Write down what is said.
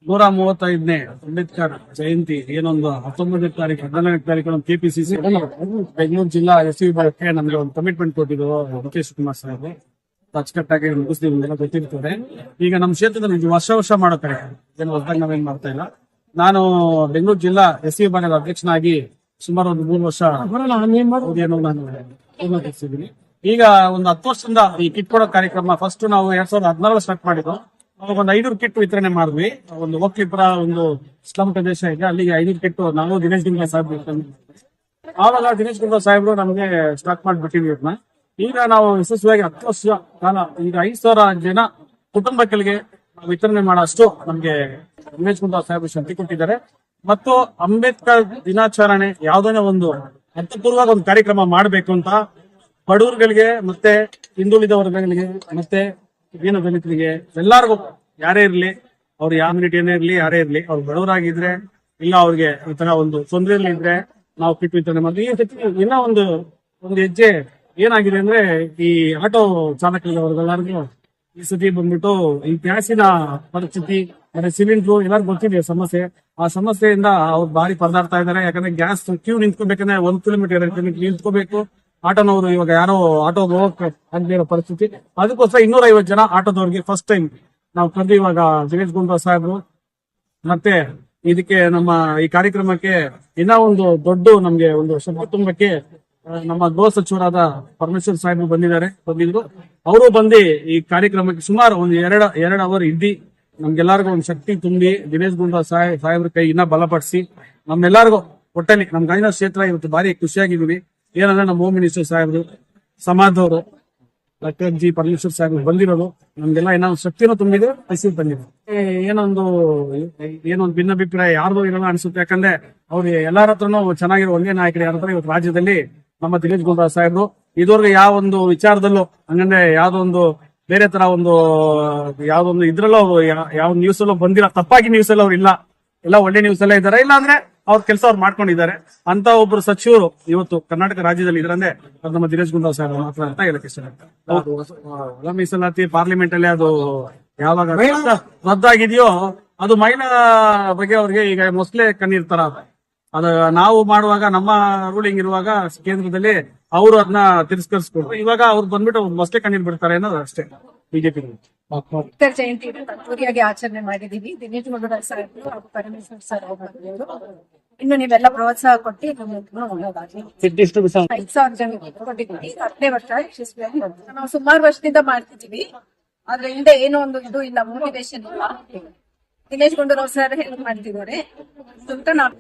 135ನೇ ಅಂಬೇಡ್ಕರ್ ಜಯಂತಿ ಏನೊಂದು 19ನೇ ತಾರೀಕು 14ನೇ ತಾರೀಕು ಕೆಪಿಸಿಸಿ ಬೆಂಗಳೂರು ಜಿಲ್ಲಾ ಎಸ್ ವಿಭಾಗಕ್ಕೆ ನಮ್ಗೆ ಒಂದು ಕಮಿಟ್ಮೆಂಟ್ ಕೊಟ್ಟಿದ್ರು ಡಿ.ಕೆ. ಶಿವಕುಮಾರ್ ಸಾಹೇಬ್. ಅಚ್ಚುಕಟ್ಟಾಗಿ ಮುಗಿಸ್ತೀವಿ ಎಲ್ಲ ಗೊತ್ತಿರ್ತದೆ. ಈಗ ನಮ್ಮ ಕ್ಷೇತ್ರದಲ್ಲಿ ಇದು ವರ್ಷ ಮಾಡೋ ಕಡೆ ಏನು ಹೊಸದಾಗಿ ನಾವೇನ್ ಮಾಡ್ತಾ ಇಲ್ಲ. ನಾನು ಬೆಂಗಳೂರು ಜಿಲ್ಲಾ ಎಸ್ ವಿಭಾಗದ ಅಧ್ಯಕ್ಷನಾಗಿ ಸುಮಾರು ಒಂದು 3 ವರ್ಷ ಏನು ನಾನು ಪೂರ್ಣಗೊಳಿಸಿದ್ದೀನಿ. ಈಗ ಒಂದು 10 ವರ್ಷದಿಂದ ಈ ಕಿಟ್ ಕೊಡೋ ಕಾರ್ಯಕ್ರಮ ಫಸ್ಟ್ ನಾವು 2016 ಸ್ಟಾರ್ಟ್ ಮಾಡಿದ್ದು. ಅವಾಗ ಒಂದು 500 ಕಿಟ್ ವಿತರಣೆ ಮಾಡಿದ್ವಿ. ಒಂದು ಒಕ್ಕಲಿಪುರ ಒಂದು ಸ್ಲಮ್ ಪ್ರದೇಶ ಇದೆ, ಅಲ್ಲಿಗೆ 500 ಕಿಟ್ ನಾವು ದಿನೇಶ್ ಗುಂಡೂರಾವ್ ಸಾಹೇಬ್ ಆವಾಗ ದಿನೇಶ್ ಗುಂಡೂರಾವ್ ಸಾಹೇಬ್ರು ನಮ್ಗೆ ಸ್ಟಾರ್ಟ್ ಮಾಡಿಬಿಟ್ಟಿದ್ವಿ ಅದನ್ನ. ಈಗ ನಾವು ಯಶಸ್ವಿಯಾಗಿ 10 ವರ್ಷ ಕಾಲ ಈಗ 5,000 ಜನ ಕುಟುಂಬಗಳಿಗೆ ವಿತರಣೆ ಮಾಡೋ ಅಷ್ಟು ನಮ್ಗೆ ದಿನೇಶ್ ಗುಂಡೂರಾವ್ ಸಾಹೇಬ್ ಶಕ್ತಿ ಕೊಟ್ಟಿದ್ದಾರೆ. ಮತ್ತು ಅಂಬೇಡ್ಕರ್ ದಿನಾಚರಣೆ ಯಾವ್ದನ್ನ ಒಂದು ಅರ್ಥಪೂರ್ವಕ ಒಂದು ಕಾರ್ಯಕ್ರಮ ಮಾಡಬೇಕು ಅಂತ ಬಡವರುಗಳಿಗೆ ಮತ್ತೆ ಹಿಂದುಳಿದ ವರ್ಗಗಳಿಗೆ ಮತ್ತೆ ದೀನ ದಲಿತರಿಗೆ ಎಲ್ಲಾರ್ಗು ಯಾರೇ ಇರ್ಲಿ, ಅವ್ರು ಯಾವ ಮಿನಿಟಿಯನ್ನೇ ಇರ್ಲಿ, ಯಾರೇ ಇರ್ಲಿ, ಅವ್ರು ಬಡವರಾಗಿದ್ರೆ ಇಲ್ಲ ಅವ್ರಿಗೆ ಈ ತರ ಒಂದು ತೊಂದರೆಯಲ್ಲಿ ಇದ್ರೆ ನಾವು ಕಿಟ್ ವಿತರಣೆ ಮಾಡ್ತೀವಿ. ಈ ಸತಿ ಇನ್ನೂ ಒಂದು ಹೆಜ್ಜೆ ಏನಾಗಿದೆ ಅಂದ್ರೆ ಈ ಆಟೋ ಚಾಲಕರಿಗೆಲ್ಲರಿಗೂ ಈ ಸತಿ ಬಂದ್ಬಿಟ್ಟು ಈ ಗ್ಯಾಸಿನ ಪರಿಸ್ಥಿತಿ ಮತ್ತೆ ಸಿಲಿಂಡ್ರು ಎಲ್ಲರಿಗೂ ಗೊತ್ತಿದೆ ಸಮಸ್ಯೆ. ಆ ಸಮಸ್ಯೆಯಿಂದ ಅವ್ರು ಭಾರಿ ಪರದಾಡ್ತಾ ಇದಾರೆ. ಯಾಕಂದ್ರೆ ಗ್ಯಾಸ್ ಕ್ಯೂ ನಿಂತ್ಕೋಬೇಕಂದ್ರೆ 1 ಕಿಲೋಮೀಟರ್ 2 ಕಿಲೋಮೀಟರ್ ನಿಂತ್ಕೋಬೇಕು. ಆಟೋನವರು ಇವಾಗ ಯಾರೋ ಆಟೋಗೆ ಹೋಗಕ್ಕೆ ಆಗದೇ ಇರೋ ಪರಿಸ್ಥಿತಿ. ಅದಕ್ಕೋಸ್ಕರ 250 ಜನ ಆಟೋದವ್ರಿಗೆ ಫಸ್ಟ್ ಟೈಮ್ ನಾವು ಕರೆದು ಇವಾಗ ದಿನೇಶ್ ಗುಂಡೂರಾವ್ ಸಾಹೇಬ್ರು ಮತ್ತೆ ಇದಕ್ಕೆ ನಮ್ಮ ಈ ಕಾರ್ಯಕ್ರಮಕ್ಕೆ ಇನ್ನ ಒಂದು ದೊಡ್ಡ ನಮ್ಗೆ ಒಂದು ಶಕ್ತಿ ತುಂಬಕ್ಕೆ ನಮ್ಮ ಗೃಹ ಸಚಿವರಾದ ಪರಮೇಶ್ವರ್ ಸಾಹೇಬ್ರು ಬಂದಿದ್ರು. ಅವರು ಬಂದು ಈ ಕಾರ್ಯಕ್ರಮಕ್ಕೆ ಸುಮಾರು ಒಂದು 2 ಅವರ್ ಇದ್ದಿ ನಮ್ಗೆಲ್ಲರಿಗೂ ಒಂದು ಶಕ್ತಿ ತುಂಬಿ ದಿನೇಶ್ ಗುಂಡೂರಾವ್ ಸಾಹೇಬ್ರ ಕೈ ಇನ್ನ ಬಲಪಡಿಸಿ ನಮ್ಮೆಲ್ಲರಿಗೂ ಒಟ್ಟಲ್ಲಿ ನಮ್ ಗಾಯನ ಕ್ಷೇತ್ರ ಇವತ್ತು ಭಾರಿ ಖುಷಿಯಾಗಿದ್ದೀವಿ. ಏನಂದ್ರೆ ನಮ್ಮ ಹೋಮ್ ಮಿನಿಸ್ಟರ್ ಸಾಹೇಬ್ರು ಸಮಾಜದವರು ಡಾಕ್ಟರ್ ಜಿ ಪರಮೇಶ್ವರ್ ಸಾಹೇಬ್ರು ಬಂದಿರೋದು ನಮ್ಗೆಲ್ಲ ಏನೋ ಶಕ್ತಿನೂ ತುಂಬಿದೆ, ಹಸಿವು ಬಂದಿದೆ. ಏನೊಂದು ಭಿನ್ನಾಭಿಪ್ರಾಯ ಯಾರ್ದು ಇರೋಲ್ಲ ಅನ್ಸುತ್ತೆ. ಯಾಕಂದ್ರೆ ಅವ್ರು ಎಲ್ಲಾರ ಹತ್ರನೂ ಚೆನ್ನಾಗಿರೋ ಒಂದೇ ನಾಯಕರು ಯಾರಂದ್ರೆ ಇವತ್ತು ರಾಜ್ಯದಲ್ಲಿ ನಮ್ಮ ದಿನೇಶ್ ಗುಂಡೂರಾವ್ ಸಾಹೇಬ್ರು. ಇದುವರೆಗೆ ಯಾವ ಒಂದು ವಿಚಾರದಲ್ಲೂ ಹಂಗಂದ್ರೆ ಯಾವ್ದೊಂದು ಬೇರೆ ತರ ಒಂದು ಯಾವ್ದೊಂದು ಇದ್ರಲ್ಲೂ ಯಾವ ನ್ಯೂಸ್ ಅಲ್ಲೂ ಬಂದಿಲ್ಲ, ತಪ್ಪಾಗಿ ನ್ಯೂಸ್ ಅಲ್ಲಿ ಅವ್ರು ಇಲ್ಲ, ಎಲ್ಲ ಒಳ್ಳೆ ನ್ಯೂಸ್ ಎಲ್ಲ ಇದ್ದಾರೆ. ಇಲ್ಲ ಅಂದ್ರೆ ಅವ್ರ ಕೆಲಸ ಅವ್ರು ಮಾಡ್ಕೊಂಡಿದ್ದಾರೆ. ಅಂತ ಒಬ್ರು ಸಚಿವರು ಇವತ್ತು ಕರ್ನಾಟಕ ರಾಜ್ಯದಲ್ಲಿ ಇದ್ರಂದ್ರೆ ಅದು ನಮ್ಮ ದಿನೇಶ್ ಗುಂಡೂರಾವ್ ಸಾಹೇಬ್ ಮಾತ್ರ ಅಂತ ಹೇಳಕ್ ಇಷ್ಟ. ಒಳ ಮೀಸಲಾತಿ ಪಾರ್ಲಿಮೆಂಟ್ ಅಲ್ಲಿ ಅದು ಯಾವಾಗ ರದ್ದಾಗಿದೆಯೋ ಅದು ಮಹಿಳಾ ಬಗ್ಗೆ ಅವ್ರಿಗೆ ಈಗ ಮೊಸಳೆ ಕಣ್ಣಿರ್ತಾರ. ಅದ ನಾವು ಮಾಡುವಾಗ ನಮ್ಮ ರೂಲಿಂಗ್ ಇರುವಾಗ ಕೇಂದ್ರದಲ್ಲಿ ಅವರು ಅದನ್ನ ತಿರಸ್ಕರಿಸ್ಕೊಡ್ರು. ಇವಾಗ ಅವ್ರು ಬಂದ್ಬಿಟ್ಟು ಮೊಸಳೆ ಕಣ್ಣೀರ್ ಬಿಡ್ತಾರೆ ಅನ್ನೋದು ಅಷ್ಟೇ. ಬಿಜೆಪಿ ಅಂಬೇಡ್ಕರ್ ಜಯಂತಿ ಅದ್ದೂರಿಯಾಗಿ ಆಚರಣೆ ಮಾಡಿದೀವಿ. ದಿನೇಶ್ ಗುಂಡೂರಾವ್ ಸಾಹೇಬ್ರು ಹಾಗೂ ಪರಮೇಶ್ವರ್ ಸರ್ ಅವರು ಇನ್ನು ನೀವೆಲ್ಲ ಪ್ರೋತ್ಸಾಹ ಕೊಟ್ಟು ಒಳ್ಳೇದಾಗ್ಲಿ. 5,000 ಜನ ಕೊಟ್ಟಿದ್ದೀವಿ. 10ನೇ ವರ್ಷ ಯಶಸ್ವಿಯಾಗಿ ನಾವು ಸುಮಾರು ವರ್ಷದಿಂದ ಮಾಡ್ತಿದೀವಿ. ಆದ್ರೆ ಹಿಂದೆ ಏನೋ ಒಂದು ಇದು ಇಲ್ಲ, ಮೋಟಿವೇಶನ್ ಇಲ್ಲ. ದಿನೇಶ್ ಗುಂಡೂರಾವ್ ಸರ್ ಹೆಲ್ಪ್ ಮಾಡ್ತಿದ್ದಾರೆ ಅಂತ ನಾವು